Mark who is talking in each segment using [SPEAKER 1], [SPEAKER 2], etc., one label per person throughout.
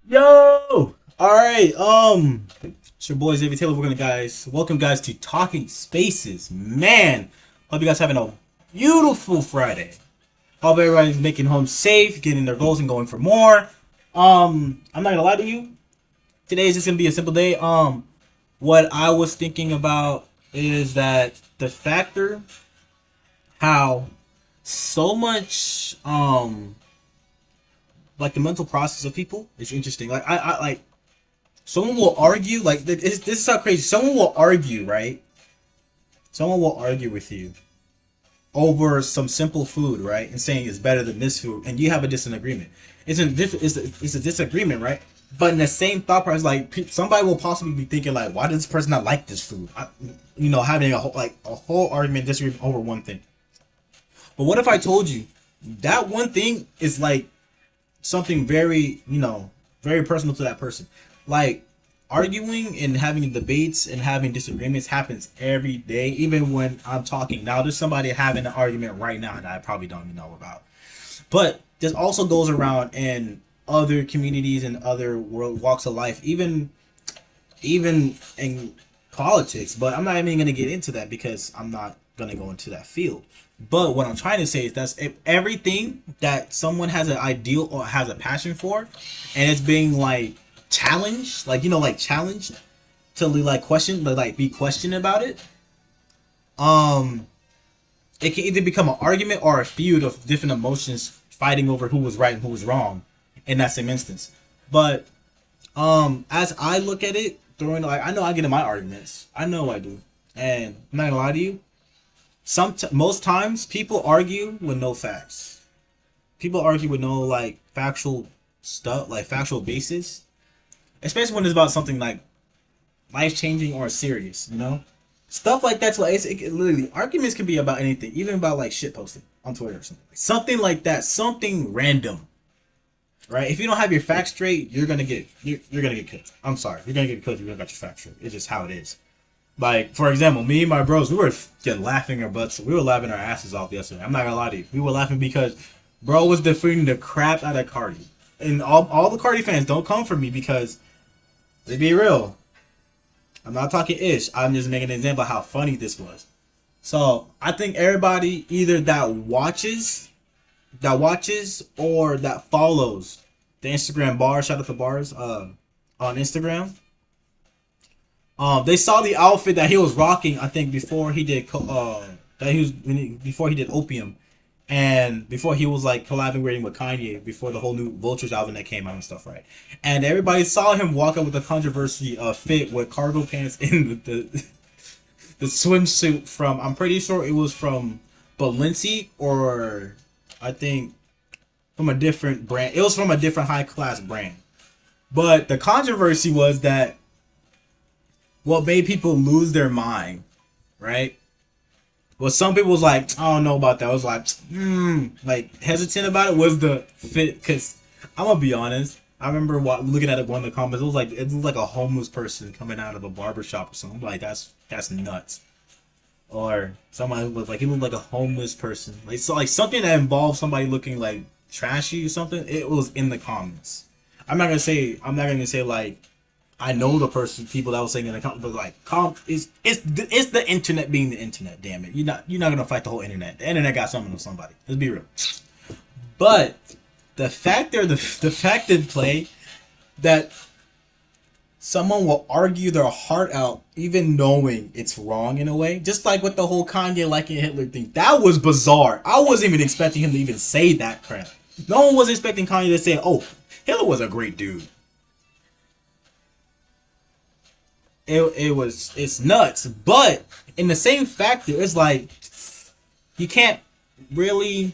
[SPEAKER 1] Yo! Alright, it's your boy Xavier Taylor. Welcome guys to Talking Spaces. Man, hope you guys having a beautiful Friday. Hope everybody's making home safe, getting their goals and going for more. I'm not gonna lie to you. Today is just gonna be a simple day. What I was thinking about is that the factor how so much like the mental process of people is interesting. Like I like someone will argue like this is how crazy. Someone will argue, right? Someone will argue with you over some simple food, right? And saying it's better than this food, and you have a disagreement. It's a disagreement, right? But in the same thought process, like somebody will possibly be thinking like, why does this person not like this food? Having a whole argument disagreement over one thing. But what if I told you that one thing is like something very, very personal to that person? Like arguing and having debates and having disagreements happens every day, even when I'm talking. Now, there's somebody having an argument right now that I probably don't even know about. But this also goes around in other communities and other world walks of life, even in politics. But I'm not even going to get into that because I'm not going to go into that field. But what I'm trying to say is that's everything that someone has an ideal or has a passion for, and it's being like challenged, like challenged to like question, but like be questioned about it. It can either become an argument or a feud of different emotions fighting over who was right and who was wrong in that same instance. But as I look at it, I know I get in my arguments. I know I do, and I'm not gonna lie to you. Most times people argue with no facts. People argue with no like factual stuff, like factual basis, especially when it's about something like life changing or serious, stuff like that's like literally arguments can be about anything, even about like shit posting on Twitter or something like that, something random, right? If you don't have your facts straight, you're gonna get cooked. I'm sorry, you're gonna get cooked if you don't got your facts straight. It's just how it is. Like, for example, me and my bros, we were laughing our butts. We were laughing our asses off yesterday. I'm not gonna lie to you. We were laughing because bro was defeating the crap out of Cardi. And all the Cardi fans, don't come for me because, let's be real, I'm not talking ish. I'm just making an example of how funny this was. So, I think everybody either that watches or that follows the Instagram bars, shout out to bars, on Instagram. They saw the outfit that he was rocking. I think before he did before he did Opium, and before he was like collaborating with Kanye before the whole new Vultures album that came out and stuff, right? And everybody saw him walk up with the controversy fit with cargo pants in the swimsuit from. I'm pretty sure it was from Balenci, or I think from a different brand. It was from a different high class brand. But the controversy was that what made people lose their mind, right? Well, some people was like, I don't know about that. I was like hesitant about it was the fit, because I'm gonna be honest. I remember looking at one of the comments. It was like a homeless person coming out of a barbershop or something. Like that's nuts. Or somebody was like, he looked like a homeless person. Like so, like something that involved somebody looking like trashy or something. It was in the comments. I'm not gonna say like I know the people that was saying in the comment, but like, it's the internet being the internet. Damn it, you're not gonna fight the whole internet. The internet got something on somebody. Let's be real. But the fact in play that someone will argue their heart out, even knowing it's wrong in a way, just like with the whole Kanye liking Hitler thing, that was bizarre. I wasn't even expecting him to even say that crap. No one was expecting Kanye to say, "Oh, Hitler was a great dude." It's nuts. But in the same factor, it's like you can't really,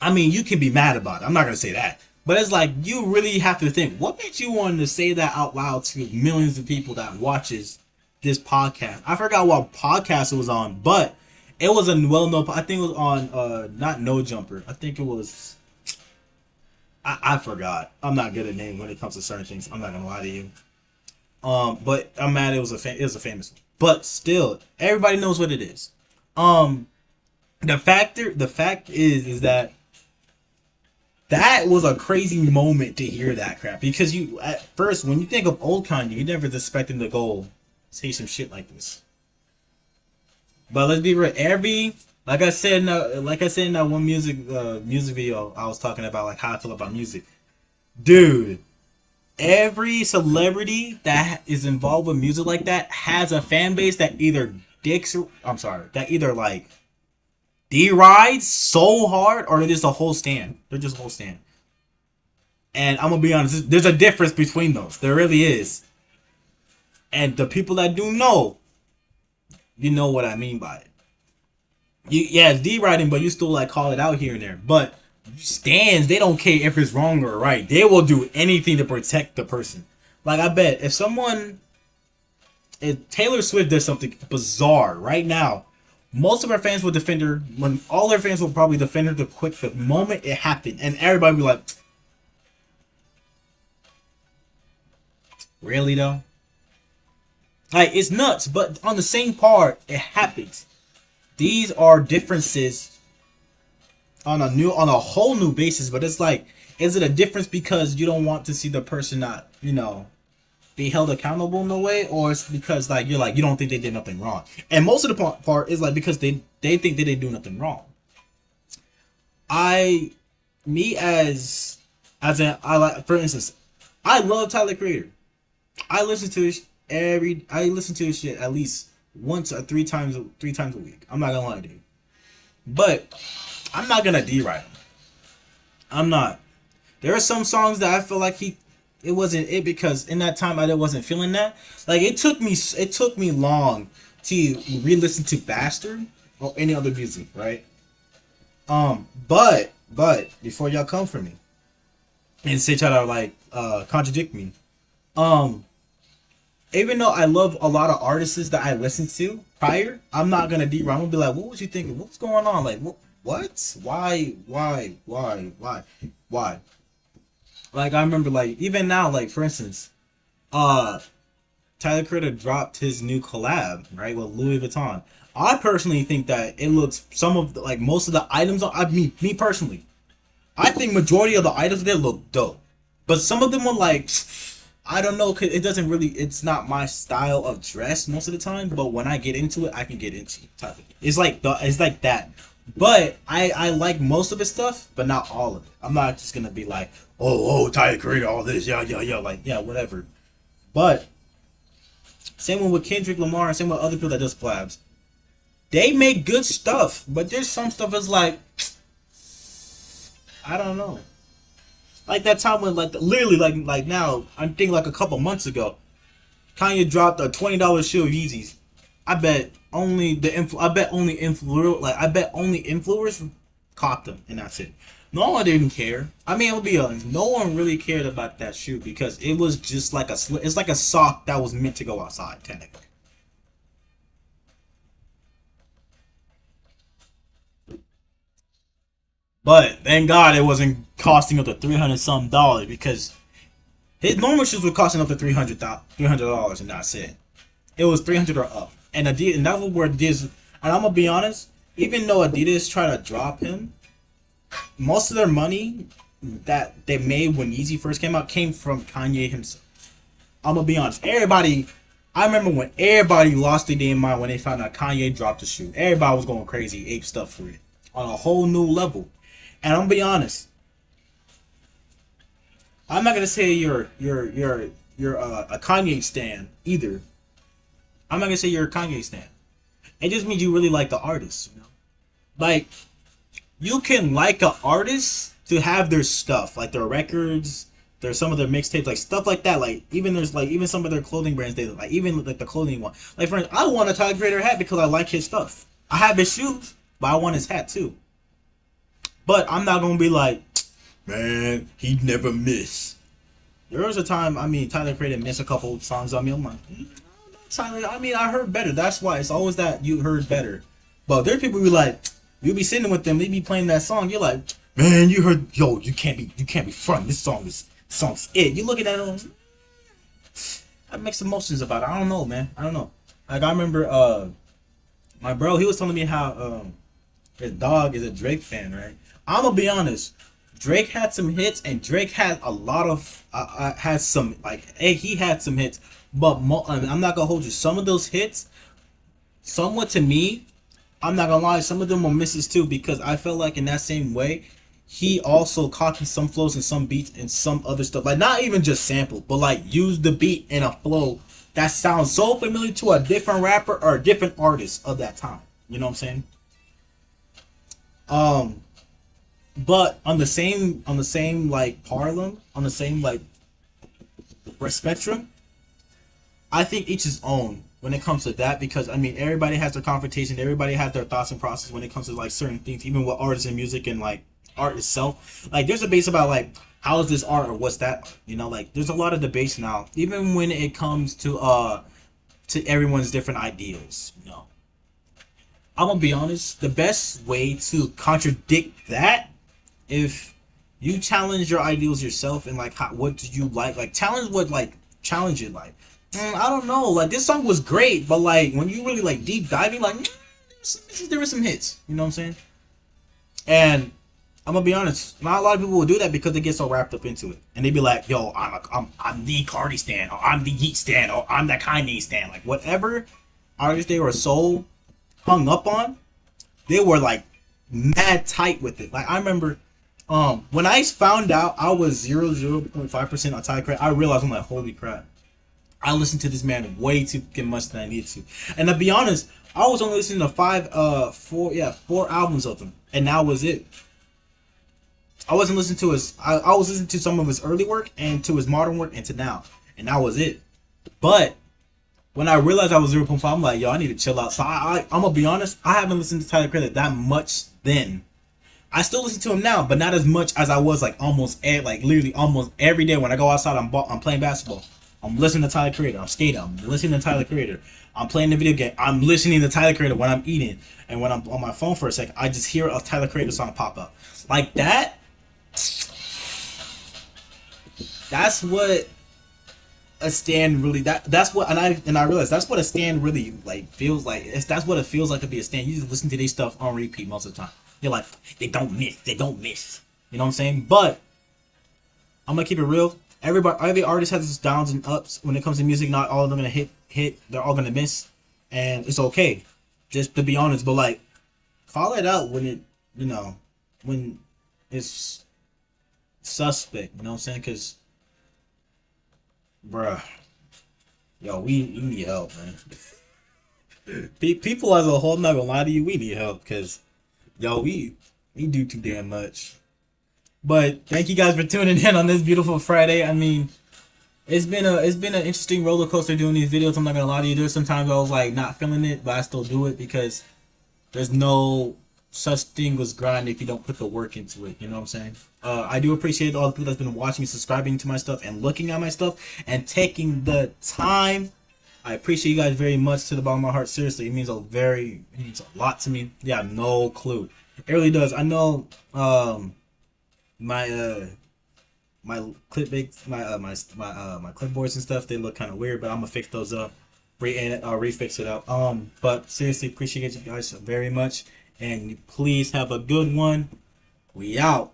[SPEAKER 1] I mean, you can be mad about it. I'm not gonna say that. But it's like you really have to think, what made you want to say that out loud to millions of people that watches this podcast? I forgot what podcast it was on, but it was a well-known, I think it was on not No Jumper. I think it was, I forgot. I'm not good at names when it comes to certain things. I'm not gonna lie to you. But I'm mad it was a famous one. But still, everybody knows what it is. The fact is that That was a crazy moment to hear that crap, because you at first when you think of old Kanye, you never expect him to go say some shit like this. But let's be real, every like I said in that one music video I was talking about like how I feel about music, dude. Every celebrity that is involved with music like that has a fan base that either dicks. I'm sorry, that either like derides so hard, or they're just a whole stand. They're just a whole stand. And I'm gonna be honest, there's a difference between those. There really is. And the people that do know, you know what I mean by it. Yeah, it's deriding, but you still like call it out here and there. But stands, they don't care if it's wrong or right. They will do anything to protect the person. Like I bet if Taylor Swift does something bizarre right now, most of her fans will defend her. When all her fans will probably defend her the moment it happened, and everybody will be like, "Really though?" Like it's nuts. But on the same part, it happens. These are differences on a whole new basis. But it's like, is it a difference because you don't want to see the person not, be held accountable in a way, or it's because like you're like you don't think they did nothing wrong? And most of the part is like because they think they didn't do nothing wrong. Me as an I like, for instance, I love Tyler Creator. I listen to his shit at least once or three times a week. I'm not gonna lie to you, but I'm not gonna deride him. I'm not. There are some songs that I feel like it wasn't it, because in that time I wasn't feeling that. Like it took me long to re-listen to Bastard or any other music, right? But before y'all come for me and say try to like contradict me, even though I love a lot of artists that I listened to prior, I'm not gonna deride. I'm gonna be like, what was you thinking? What's going on? Like what? Why? Like I remember, like even now, like for instance, Tyler Creator dropped his new collab right with Louis Vuitton. I personally think that it looks like most of the items. Me personally, I think majority of the items there look dope, but some of them were like, I don't know, cause it doesn't really. It's not my style of dress most of the time. But when I get into it, I can get into it. It's like that. But I like most of his stuff, but not all of it. I'm not just gonna be like, oh, Tyler Creator, all this, yeah, like yeah, whatever. But same one with Kendrick Lamar, and same with other people that does collabs. They make good stuff, but there's some stuff that's like, I don't know. Like that time when literally like now I'm thinking like a couple months ago, Kanye dropped a $20 shoe of Yeezys. I bet only influencers caught them, and that's it. No one didn't care. I mean, I'll be honest, no one really cared about that shoe because it was just like it's like a sock that was meant to go outside, technically. But thank God it wasn't costing up to $300 because his normal shoes were costing up to $300, and that's it. It was 300 or up, and Adidas, and that was where Adidas. And I'm gonna be honest, even though Adidas tried to drop him, most of their money that they made when Yeezy first came out came from Kanye himself. I'm gonna be honest. I remember when everybody lost their damn mind when they found out Kanye dropped the shoe. Everybody was going crazy, ape stuff for it on a whole new level. And I'm gonna be honest. I'm not gonna say you're a Kanye stan either. I'm not gonna say you're a Kanye stan. It just means you really like the artist, Like, you can like an artist to have their stuff, like their records, there's some of their mixtapes, like stuff like that. Like even some of their clothing brands, they like even like the clothing one. Like for instance, I want a Tyler Creator hat because I like his stuff. I have his shoes, but I want his hat too. But I'm not gonna be like, man, he'd never miss. There was a time, Tyler Creator missed a couple songs on me. I'm like, Tyler, I heard better. That's why it's always that you heard better. But there are people who be like, you'll be sitting with them, they be playing that song. You're like, man, you heard, you can't be fronting. This song's it. You looking at it, I have mixed emotions about it. I don't know, man. I don't know. Like I remember, my bro, he was telling me how his dog is a Drake fan, right? I'm gonna be honest. Drake had some hits, and Drake had a lot of had some like hey he had some hits, but I'm not gonna hold you. Some of those hits, somewhat to me, I'm not gonna lie, some of them were misses too because I felt like in that same way, he also copied some flows and some beats and some other stuff. Like not even just sample, but like use the beat in a flow that sounds so familiar to a different rapper or a different artist of that time. You know what I'm saying? But on the same like parallel, on the same like spectrum, I think each his own when it comes to that because I mean everybody has their confrontation, everybody has their thoughts and process when it comes to like certain things, even with artists and music and like art itself. Like there's a base about like how is this art or what's that? You know, like there's a lot of debates now, even when it comes to everyone's different ideals. You know, I'm gonna be honest. The best way to contradict that if you challenge your ideals yourself and like what do you like challenge what like challenge it like. I don't know. Like this song was great, but like when you really like deep diving, like there were some hits. You know what I'm saying? And I'm gonna be honest. Not a lot of people will do that because they get so wrapped up into it, and they be like, "Yo, I'm the Cardi stan, or I'm the Yeet stan, or I'm the Kanye stan." Like whatever artist they were so hung up on, they were like mad tight with it. Like I remember, when I found out I was 0.5% on Tyler Creator, I realized I'm like, holy crap. I listened to this man way too much than I needed to. And to be honest, I was only listening to four albums of him. And that was it. I wasn't listening to his I was listening to some of his early work and to his modern work and to now. And that was it. But when I realized I was 0.5, I'm like, yo, I need to chill out. So I'm gonna be honest, I haven't listened to Tyler Creator that much then. I still listen to him now, but not as much as I was like literally almost every day when I go outside. I'm playing basketball. I'm listening to Tyler Creator. I'm skating. I'm listening to Tyler Creator. I'm playing the video game. I'm listening to Tyler Creator when I'm eating. And when I'm on my phone for a second, I just hear a Tyler Creator song pop up. Like that. That's what a stand really. That's what and I realized that's what a stand really like feels like. That's what it feels like to be a stand. You just listen to their stuff on repeat most of the time. You're like, they don't miss. They don't miss. You know what I'm saying? But I'm gonna keep it real. Every artist has its downs and ups when it comes to music. Not all of them gonna hit. They're all gonna miss, and it's okay. Just to be honest, but like, call it out when it, when it's suspect. You know what I'm saying? Cause, bruh, yo, we need help, man. People as a whole, I'm not gonna lie to you, we need help, cause, yo, we do too damn much. But thank you guys for tuning in on this beautiful Friday. I mean, it's been an interesting roller coaster doing these videos. I'm not gonna lie to you. There's sometimes I was like not feeling it, but I still do it because there's no such thing as grind if you don't put the work into it. You know what I'm saying? I do appreciate all the people that's been watching, subscribing to my stuff, and looking at my stuff, and taking the time. I appreciate you guys very much to the bottom of my heart. Seriously, it means a lot to me. Yeah, no clue. It really does. I know. My clipboards and stuff, they look kind of weird, but I'm gonna fix those up, refix it up. But seriously, appreciate you guys very much, and please have a good one. We out.